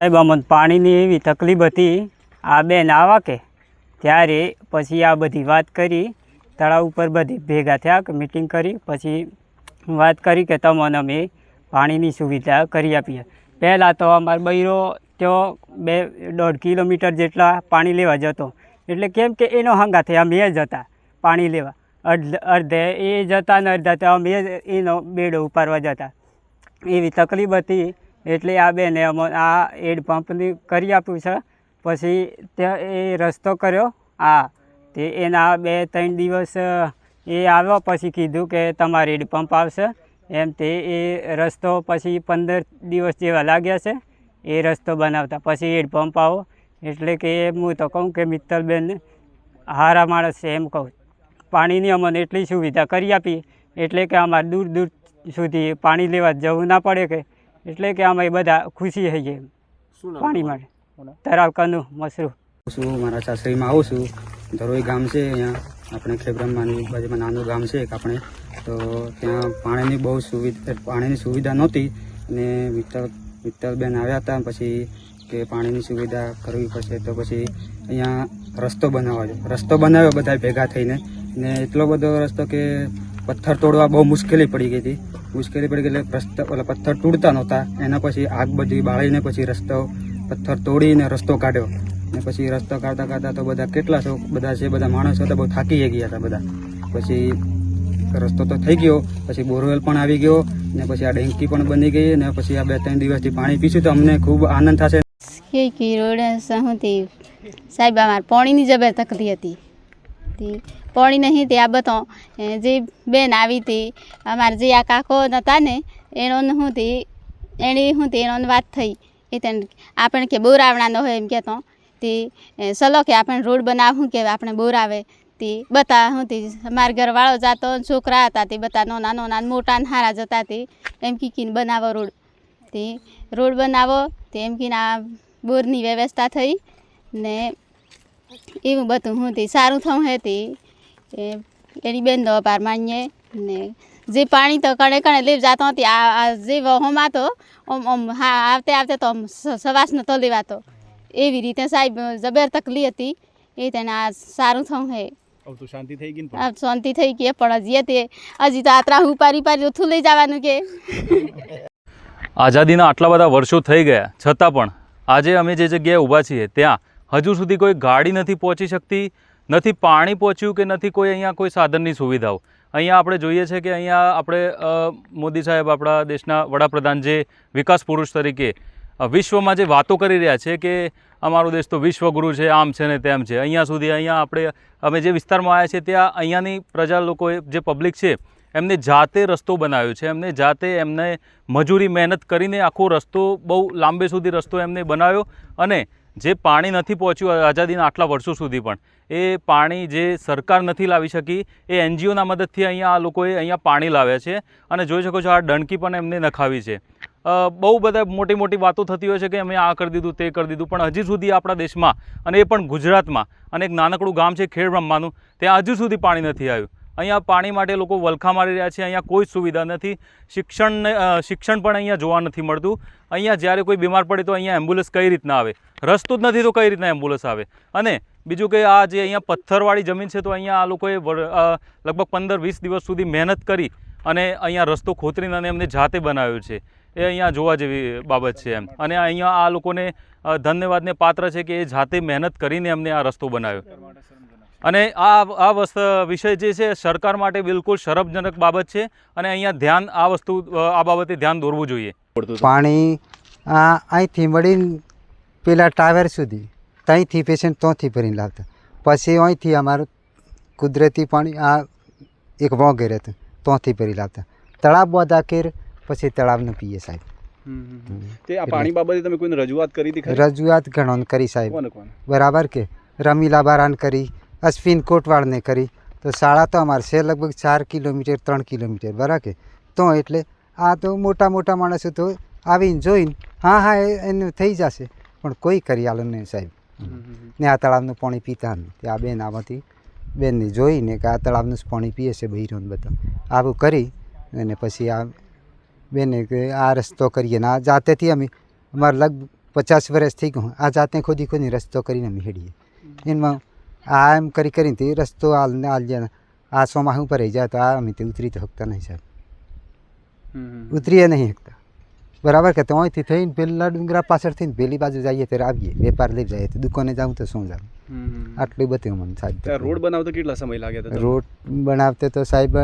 સાહેબ અમને પાણીની એવી તકલીફ હતી, આ બેન આવા કે ત્યારે પછી આ બધી વાત કરી, તળાવ ઉપર બધી ભેગા થયા કે મિટિંગ કરી, પછી વાત કરી કે તમને અમે પાણીની સુવિધા કરી આપીએ. પહેલાં તો અમારો બૈરો ત્યાં 2.5 કિલોમીટર જેટલા પાણી લેવા જતો, એટલે કેમ કે એનો હંગાથે અમે જતા પાણી લેવા, અડધે એ જતા ને અડધા અમે એનો બેડો ઉપાડવા જતા. એવી તકલીફ હતી એટલે આ બેને આ હેડપંપની કરી આપ્યું છે. પછી ત્યાં એ રસ્તો કર્યો. તે એના 2-3 દિવસ એ આવ્યો, પછી કીધું કે તમારે હેડપંપ આવશે એમ. તે એ રસ્તો પછી 15 દિવસ જેવા લાગ્યા છે એ રસ્તો બનાવતા. પછી હેડપંપ આવો એટલે કે હું તો કહું કે મિત્તલબેન હારા માણસ છે એમ કહું. પાણીની અમને એટલી સુવિધા કરી આપી એટલે કે અમારે દૂર દૂર સુધી પાણી લેવા જવું ના પડે કે, એટલે કે અમે બધા ખુશી થઈ ગઈ પાણી માટે. તરાવ કનું મસરૂ છું, મારા સાસરીમાં આવું છું. ધરોઈ ગામ છે, અહીંયા આપણે ખેબ્રહ્માની બાજુમાં નાનું ગામ છે એક આપણે, તો ત્યાં પાણીની સુવિધા નહોતી અને મિત્તલબેન આવ્યા હતા. પછી કે પાણીની સુવિધા કરવી પડશે, તો પછી અહીંયા રસ્તો બનાવ્યો બધા ભેગા થઈને. ને એટલો બધો રસ્તો કે પથ્થર તોડવા બહુ મુશ્કેલી પડી ગઈ હતી. એટલે પથ્થર તૂટતા નહોતા. એના પછી આગ બધી બાળીને પછી પથ્થર તોડીને રસ્તો કાઢ્યો. ને પછી રસ્તો કાઢતા તો બધા માણસો હતા, બહુ થાકી ગયા હતા બધા. પછી રસ્તો તો થઈ ગયો, પછી બોરવેલ પણ આવી ગયો ને પછી આ ડેંકી પણ બની ગઈ. ને પછી આ 2-3 દિવસથી પાણી પીશું તો અમને ખૂબ આનંદ થશે. રોડ હતી સાહેબ, અમારે પાણીની જબર તકલીફ હતી. પાણી નહીં તે આ બધો જે બેન આવી હતી અમારે, જે આ કાકો નહોતા ને એનો એનો વાત થઈ. એ તેને આપણે કે બોરાવણાનો હોય એમ કહેતો, તે સલો કે આપણે રોડ બનાવું કે આપણે બોરાવે. તે બતા તે અમારા ઘરવાળો જતો, છોકરા હતા તે બધા નાના મોટા ને હારા જતા. તે એમ કીને બનાવો રોડ, તે રોડ બનાવો તે એમ કીને આ બોરની વ્યવસ્થા થઈ ને એવું બધું તે સારું થયું હે. તે એની બેન દો પાર માનીએ ને જે પાણી તો કણે લેવ જતો હતી. આ જે વહોમાં તો આવતે તો સવાસનો તો લેવાતો. એવી રીતે સાહેબ જબર તકલીફ હતી. એ તેને આ સારું થયું હે. શાંતિ થઈ ગઈ, શાંતિ થઈ ગઈ. પણ હજી તો આતરા ઉપારી ઓથું લઈ જવાનું કે. આઝાદીના આટલા બધા વર્ષો થઈ ગયા છતાં પણ આજે અમે જે જગ્યાએ ઊભા છીએ ત્યાં હજુ સુધી કોઈ ગાડી નથી પહોંચી શકતી, નથી પાણી પહોંચ્યું કે નથી કોઈ અહીંયા કોઈ સાધનની સુવિધાઓ. અહીંયા આપણે જોઈએ છે કે અહીંયા આપણે મોદી સાહેબ, આપણા દેશના વડાપ્રધાન, જે વિકાસ પુરુષ તરીકે વિશ્વમાં જે વાતો કરી રહ્યા છે કે અમારો દેશ તો વિશ્વગુરુ છે, આમ છે ને તેમ છે. અહીંયા સુધી અમે જે વિસ્તારમાં આવ્યા છીએ ત્યાં અહીંયાની પ્રજા લોકોએ, જે પબ્લિક છે, એમને જાતે રસ્તો બનાવ્યો છે. એમને મજૂરી મહેનત કરીને આખો રસ્તો, બહુ લાંબે સુધી રસ્તો એમને બનાવ્યો. અને જે પાણી નથી પહોંચ્યું આઝાદીના આટલા વર્ષો સુધી, પણ એ પાણી જે સરકાર નથી લાવી શકી, એ NGOના મદદથી અહીંયા આ લોકોએ અહીંયા પાણી લાવ્યા છે. અને જોઈ શકો છો આ ડંકી પણ એમને નખાવી છે. બહુ બધા મોટી વાતો થતી હોય છે કે અમે આ કરી દીધું, તે કરી દીધું, પણ હજી સુધી આપણા દેશમાં, અને એ પણ ગુજરાતમાં, અને એક નાનકડું ગામ છે ખેડબ્રહ્માનું, ત્યાં હજુ સુધી પાણી નથી આવ્યું. અહીંયા પાણી માટે લોકો વલખા મારી રહ્યા છે. અહીંયા કોઈ સુવિધા નથી. શિક્ષણ પણ અહીંયા જોવા નથી મળતું. અહીંયા જ્યારે કોઈ બીમાર પડે તો અહીંયા એમ્બ્યુલન્સ કઈ રીતના આવે, રસ્તો જ નથી તો કઈ રીતના એમ્બ્યુલન્સ આવે. અને બીજું કે આ જે અહીંયા પથ્થરવાળી જમીન છે, તો અહીંયા આ લોકોએ લગભગ 15-20 દિવસ સુધી મહેનત કરી અને અહીંયા રસ્તો ખોતરીને અને એમને જાતે બનાવ્યો છે. એ અહીંયા જોવા જેવી બાબત છે એમ. અને અહીંયા આ લોકોને ધન્યવાદને પાત્ર છે કે એ જાતે મહેનત કરીને એમને આ રસ્તો બનાવ્યો. અને આ વિષય જે છે સરકાર માટે બિલકુલ શરમજનક બાબત છે. અને અહીંયા આ બાબતે ધ્યાન દોરવું જોઈએ. પાણી અહીંથી મળીને પેલા ટાવર સુધી, ત્યાંથી પેશન્ટ ત્યાંથી ભરીને લાવતા. પછી અહીંથી અમારું કુદરતી પાણી આ એક વગેરે હતું, ત્યાંથી ભરી લાવતા. તળાવ બધા કેર, પછી તળાવનું પીએ સાહેબ. તે આ પાણી બાબતે તમે કોઈને રજૂઆત કરી હતી? રજૂઆત ઘણોને કરી સાહેબ. બરાબર કે રમીલા બારાને કરી, અશ્વિન કોટવાળને કરી. તો શાળા તો અમારે છે લગભગ 4 કિલોમીટર 3 કિલોમીટર બરાબર કે. તો એટલે આ તો મોટા માણસો તો આવીને જોઈને હા એનું થઈ જશે, પણ કોઈ કરી આલો નહીં સાહેબ. ને આ તળાવનું પાણી પીતા નહીં. આ બેન આવતી બેનને જોઈને કે આ તળાવનું પાણી પીએ છે બહિરોને બધા, આવું કરી અને પછી આ બેને કે આ રસ્તો કરીએ ને આ જાતેથી અમારે 50 વર્ષ થઈ ગયું આ જાતે ખોદી ખોદી રસ્તો કરીને અમે હેડીએ એમાં આ એમ કરી કરીને તે રસ્તો હાલ જાય આ ચોમાસું ઉપર રહી જાય તો આ અમે તે ઉતરી તો શકતા નહીં સાહેબ ઉતરીએ નહીં શકતા બરાબર કે તો અહીંથી થઈને પેલા ડુંગરા પાછળ થઈને પેલી બાજુ જઈએ ત્યારે આવીએ વેપાર લઈ જઈએ તો દુકાને જાઉં તો શું જાઉં આટલું બધું મને સાહેબ રોડ બનાવતા કેટલા સમય લાગ્યા હતા રોડ બનાવતે તો સાહેબ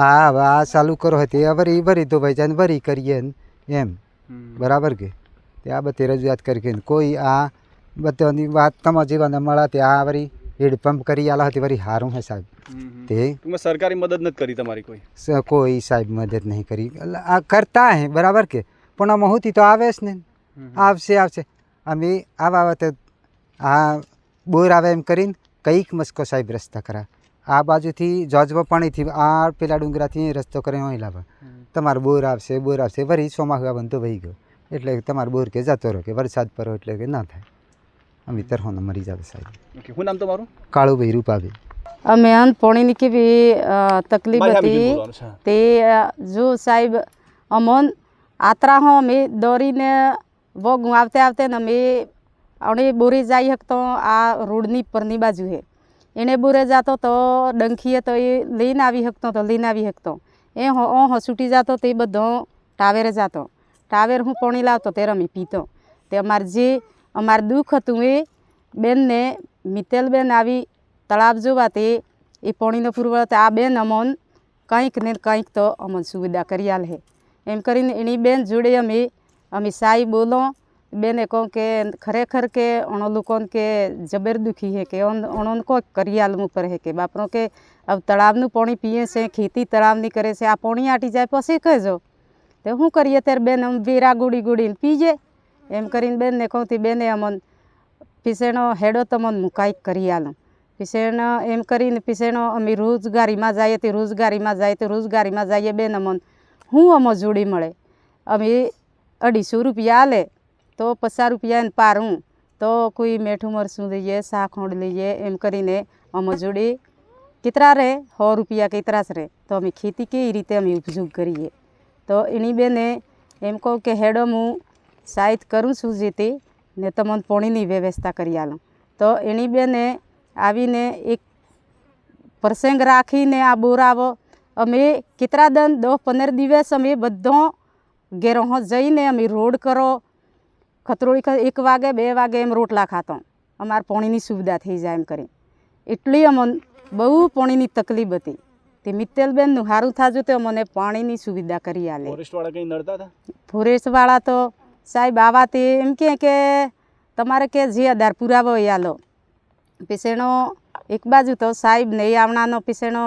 આ ચાલુ કરો હતી વરી તો ભાઈ જાય વરી કરીએ ને એમ બરાબર કે તે આ બધી રજૂઆત કરી કોઈ આ બધાની વાત તમારા જેવાને મળે તે આ વરી હેડપંપ કરી આલા હતી વરી સારું હે સાહેબ તે સરકારી મદદ નથી કરી તમારી કોઈ સાહેબ મદદ નહીં કરી આ કરતા હે બરાબર કે પણ આમાં હોતી તો આવે જ ને આવશે અમે આવા વખતે આ બોર આવે એમ કરીને કંઈક મસ્કો સાહેબ રસ્તા કરા આ બાજુથી જોજવા પાણીથી આ પેલા ડુંગરાથી રસ્તો કરે અહીં લાવવા તમારો બોર આવશે વરી ચોમાસું આવે તો વહી ગયો એટલે તમારો બોર કે જતો રહો કે વરસાદ પડો એટલે કે ના થાય અમે તરહોને મરી જાવ સાહેબ શું નામ તમારું કાળુભાઈ રૂપાભાઈ અમે પાણીની કેવી તકલીફ હતી તે જો સાહેબ અમોન આતરા હો અમે દોરીને વોગ આવતે ને અમે અણે બોરે જઈ શકતો આ રોડની પરની બાજુ હે એને બોરે જતો તો ડંખીએ તો એ લઈને આવી શકતો એ હો છૂટી જતો તે બધો ટાવેરે જતો ટાવેર હું પાણી લાવતો ત્યારે અમે પીતો તે અમારે દુઃખ હતું એ બેનને મિત્તલબેન આવી તળાવ જોવા તે એ પાણીનો પુરવઠો આ બેન અમોન કંઈક ને કંઈક તો અમને સુવિધા કરી આલે એમ કરીને એની બેન જોડે અમે સાઈ બોલો બેને કહું કે ખરેખર કે અણો લોકોને કે જબર દુખી હે કે અણોને કોઈક કરી આલવું ઉપર હે કે બાપરો કે હવે તળાવનું પાણી પીએ છે ખેતી તળાવની કરે છે આ પાણી આટી જાય પછી કહેજો તો શું કરીએ ત્યારે બેન અમે વેરા ગોળીને પીજે એમ કરીને બેનને કહું તે બેને અમને પીસેનો હેડો તો મને હું કાંઈક કરી આલું પીસેનો એમ કરીને પીસેનો અમે રોજગારીમાં જઈએ બેન અમને હું અમો જોડી મળે અમે 250 રૂપિયા આલે તો 50 રૂપિયા પારું તો કોઈ મેઠું મરસું લઈએ શાખોંડ લઈએ એમ કરીને અમો જોડી કેટલા રહે 100 રૂપિયા કેટલા જ રહે તો અમે ખેતી કેવી રીતે અમે ઉપજોગ કરીએ તો એની બેને એમ કહું કે હેડો હું સાહિત કરું છું જેતે ને તમને પાણીની વ્યવસ્થા કરી આલું તો એની બેને આવીને એક પ્રસંગ રાખીને આ બોરાવો અમે કેટલા દન 10-15 દિવસ અમે બધો ઘેરો જઈને અમે રોડ કરો ખતરોડી 1 વાગે 2 વાગે એમ રોટલા ખાતો અમારે પાણીની સુવિધા થઈ જાય એમ કરી એટલી અમને બહુ પાણીની તકલીફ હતી તે મિત્તલબેનનું સારું થાજું તો મને પાણીની સુવિધા કરી આલે ફોરેસ્ટવાળા કંઈ નડતા હતા ફોરેસ્ટવાળા તો સાહેબ આવા તે એમ કે તમારે કે જે આધાર પુરાવો એ આલો પીસેનો એક બાજુ તો સાહેબ નહીં આવણાનો પીસેનો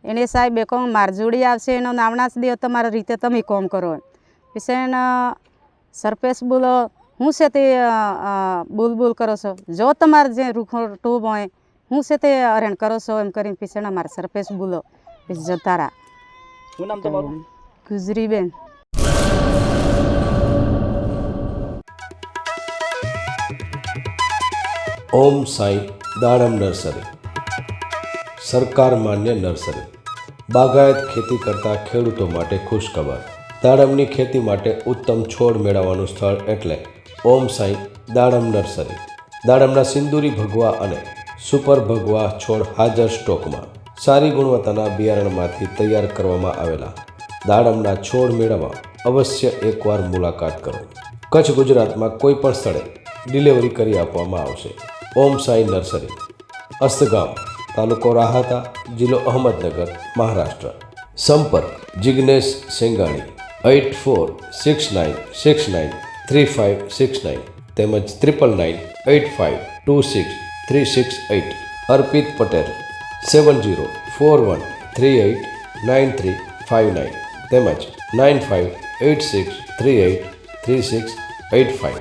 એને સાહેબે કહું માર જોડી આવશે એનો નાવણા જ દે તમારી રીતે તમે કોમ કરો પીસેન સરપેશ બોલો હું છે તે બોલ કરો છો જો તમારે જે રૂખો ટોબ હોય હું છે તે અરેણ કરો છો એમ કરીને પીસેના મારા સરપેશ બોલો પછી જતા રહ્યા શું નામ તમારું ગુજરીબેન ઓમ સાઈ દાડમ નર્સરી સરકાર માન્ય નર્સરી બાગાયત ખેતી કરતા ખેડૂતો માટે ખુશખબર દાડમની ખેતી માટે ઉત્તમ છોડ મેળવવાનું સ્થળ એટલે ઓમ સાઈ દાડમ નર્સરી દાડમના સિંદૂરી ભગવા અને સુપર ભગવા છોડ હાજર સ્ટોકમાં સારી ગુણવત્તાના બિયારણમાંથી તૈયાર કરવામાં આવેલા દાડમના છોડ મેળવવા અવશ્ય એકવાર મુલાકાત કરો કચ્છ ગુજરાતમાં કોઈ પણ સ્થળે ડિલિવરી કરી આપવામાં આવશે ઓમ સાઈ નર્સરી અસ્તગામ તાલુકો રાહાતા જિલ્લો અહમદનગર મહારાષ્ટ્ર સંપર્ક જિગ્નેશ સેંગાણી 8469693569 તેમજ 9998526368 અર્પિત પટેલ 7041389359 તેમજ 9586383685